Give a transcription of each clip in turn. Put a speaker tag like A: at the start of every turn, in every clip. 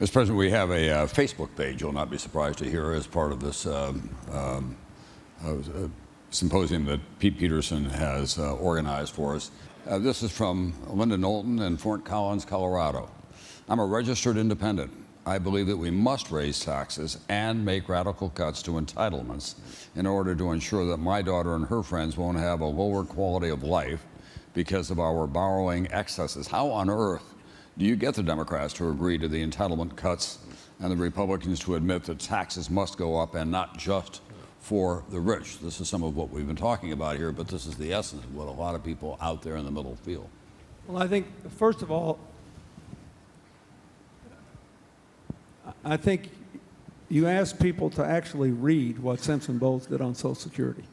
A: Mr. President, we have a Facebook page, you'll not be surprised to hear, as part of this symposium that Pete Peterson has organized for us. This is from Linda Knowlton in Fort Collins, Colorado. I'm a registered independent. I believe that we must raise taxes and make radical cuts to entitlements in order to ensure that my daughter and her friends won't have a lower quality of life because of our borrowing excesses. How on earth do you get the Democrats to agree to the entitlement cuts and the Republicans to admit that taxes must go up and not just for the rich? This is some of what we've been talking about here, but this is the essence of what a lot of people out there in the middle feel.
B: Well, I think, first of all, I think you ask people to actually read what Simpson Bowles did on Social Security.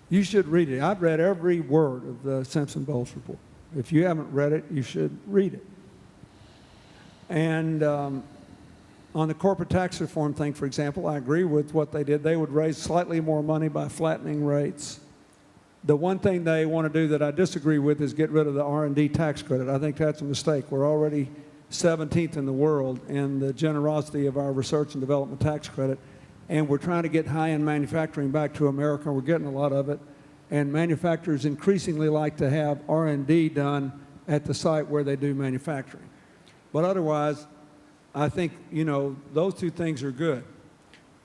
B: You should read it. I've read every word of the Simpson Bowles report. If you haven't read it, you should read it. And on the corporate tax reform thing, for example, I agree with what they did. They would raise slightly more money by flattening rates. The one thing they want to do that I disagree with is get rid of the R&D tax credit. I think that's a mistake. We're already 17th in the world in the generosity of our research and development tax credit, and we're trying to get high-end manufacturing back to America. We're getting a lot of it, and manufacturers increasingly like to have R&D done at the site where they do manufacturing. But otherwise, I think, you know, those two things are good.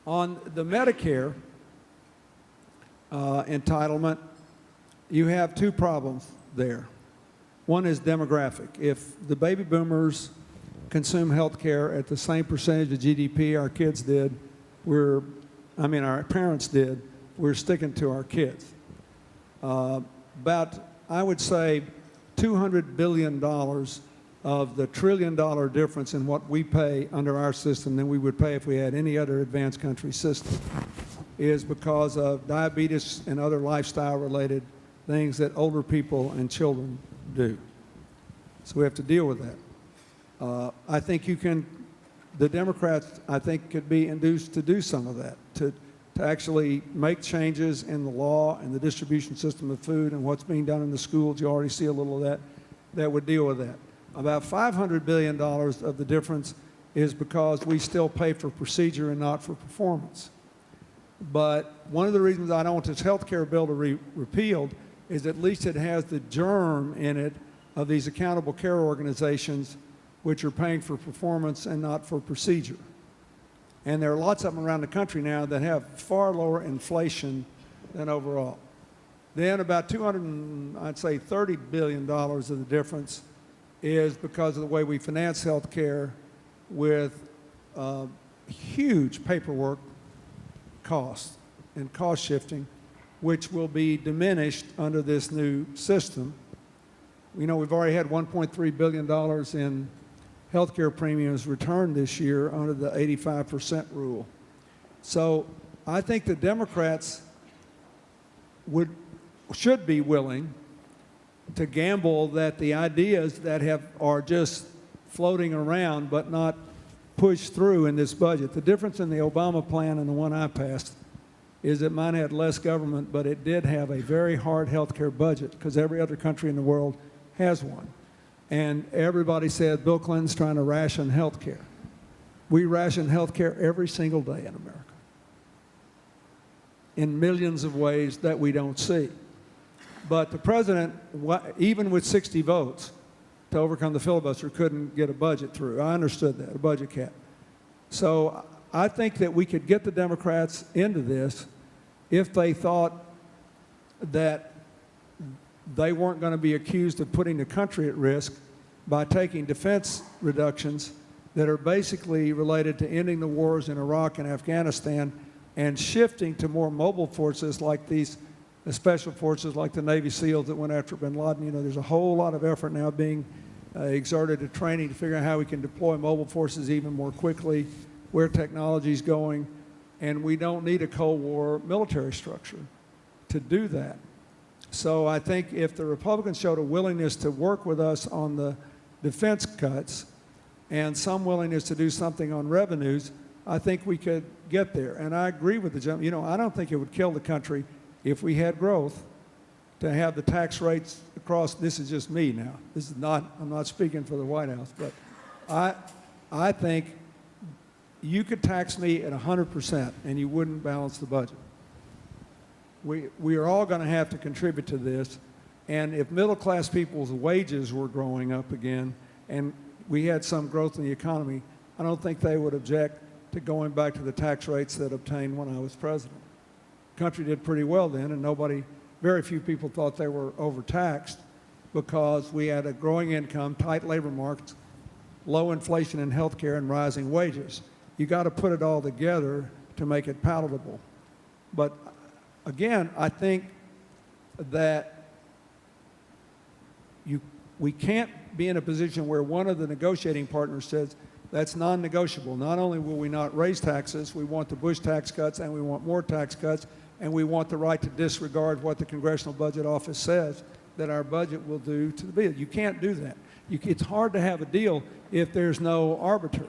B: On the Medicare entitlement, you have two problems there. One is demographic. If the baby boomers consume health care at the same percentage of GDP our kids did, our parents did, we're sticking to our kids. About, I would say, $200 billion of the $1 trillion difference in what we pay under our system than we would pay if we had any other advanced country system is because of diabetes and other lifestyle-related things that older people and children do. So we have to deal with that. I think the Democrats, I think, could be induced to do some of that, to actually make changes in the law and the distribution system of food and what's being done in the schools. You already see a little of that would deal with that. About $500 billion of the difference is because we still pay for procedure and not for performance. But one of the reasons I don't want this health care bill to be repealed is at least it has the germ in it of these accountable care organizations which are paying for performance and not for procedure. And there are lots of them around the country now that have far lower inflation than overall. Then about $30 billion of the difference is because of the way we finance health care with huge paperwork costs and cost shifting, which will be diminished under this new system. You know, we've already had $1.3 billion in healthcare premiums returned this year under the 85% rule. So I think the Democrats should be willing to gamble that the ideas that are just floating around but not pushed through in this budget. The difference in the Obama plan and the one I passed is that mine had less government, but it did have a very hard health care budget because every other country in the world has one. And everybody said Bill Clinton's trying to ration health care. We ration health care every single day in America in millions of ways that we don't see. But the president, even with 60 votes to overcome the filibuster, couldn't get a budget through. I understood that, a budget cap. So I think that we could get the Democrats into this if they thought that they weren't going to be accused of putting the country at risk by taking defense reductions that are basically related to ending the wars in Iraq and Afghanistan and shifting to more mobile forces like these special forces like the Navy SEALs that went after bin Laden. You know, there's a whole lot of effort now being exerted to training to figure out how we can deploy mobile forces even more quickly, where technology is going, and we don't need a Cold War military structure to do that. So I think if the Republicans showed a willingness to work with us on the defense cuts and some willingness to do something on revenues, I think we could get there. And I agree with the gentleman. You know, I don't think it would kill the country if we had growth to have the tax rates across. This is just me now. This is not, I'm not speaking for the White House, but I think you could tax me at 100% and you wouldn't balance the budget. We are all going to have to contribute to this, and if middle-class people's wages were growing up again and we had some growth in the economy, I don't think they would object to going back to the tax rates that obtained when I was president. The country did pretty well then, and very few people thought they were overtaxed because we had a growing income, tight labor markets, low inflation in health care, and rising wages. You got to put it all together to make it palatable. But again, I think that we can't be in a position where one of the negotiating partners says, that's non-negotiable. Not only will we not raise taxes, we want the Bush tax cuts, and we want more tax cuts, and we want the right to disregard what the Congressional Budget Office says that our budget will do to the bill. You can't do that. It's hard to have a deal if there's no arbiter.